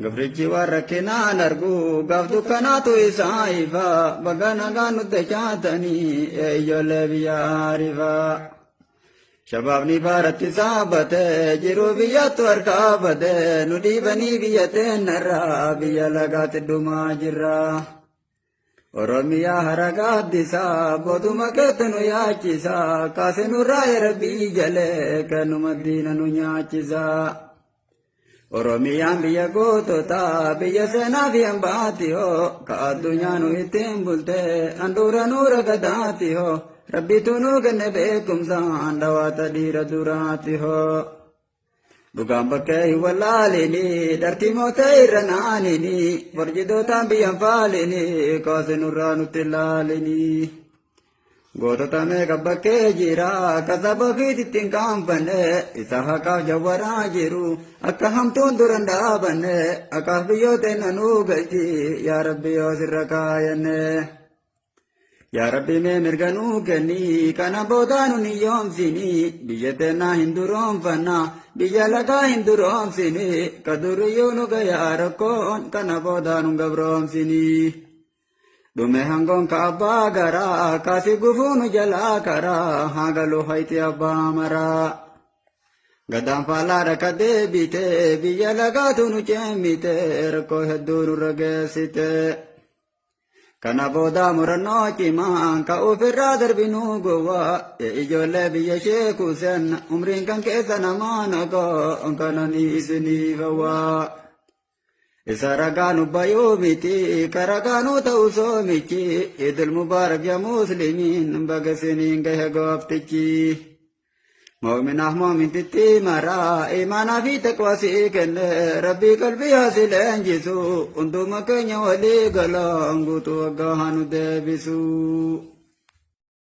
Gabrichi warra kenaan argu gaaf dukkanaatu isaa ifa baga nagaan nutti chaatanii ijoollee biyyaa rifa. Shabaabni baaratti saabate jiru biyyattu harkaa bade nu dhiibanii biyya teennarraa biyya lagaatti dhumaa jirra. Oromiyaa haragaaddisaa booduma keetti nu yaachisa kaase nurraa yerabbii jalee kennuma diina nu nyaachisa. Oromiyaan biyya gootota biyya seenaa fi hambaati hoo ka addunyaa nu ittiin bulte handhuura nuura gadaati hoo rabbitu nu kenne beekumsaan dhawaata dhiira duraati hoo. Dhugaan bakkee hin wallaalini dhartimoota irra naanini farjidootaan biyyan faalini kaase nurraa nutti ilaalini. Gootota meeqa bakkee jira kasaba fiitittiin kaanfanne isa haqaaf jawwaraa jiru akka hamtuun duran dhaabanne akkaaf biyyoota nanuu galchi yaa rabbi yoo sirra kaayanne. Yaa rabbi mee mirga nuu kenni kana boodaa nun hin yoomsini biyya teennaa hin duroomfanna biyya lagaa hin duroomsini ka duriyyuu nu gayaa rakkoon kana boodaa nun gabroomsini. Dhume hangoon ka abbaa garaa kaasi gufuunu jalaa karaa haagaluu hayti abbaa maraa. Gadaan faalaadha ka deebite biyya lagaatu nu ceemite rakkoo hedduu nurra geessite. Kana booda murannoo cimaa ka ofirraa darbinuu gowwaa ijoollee biyya sheekuu sen umriin kan keessa namaa nagoo kananii isinii fawwaa. Isa ragaanu bayuu miti karagaanu ta'u soomichi idil mubaarak ya muslimiin baga siniin gahe gooftichi. Moominaaf moomintitti maraa imaanaa fi taqwaa sii kenne rabbii qalbii haasi leenjisu hunduma keenya walii galaan guutuu waggaa hanu deebisu.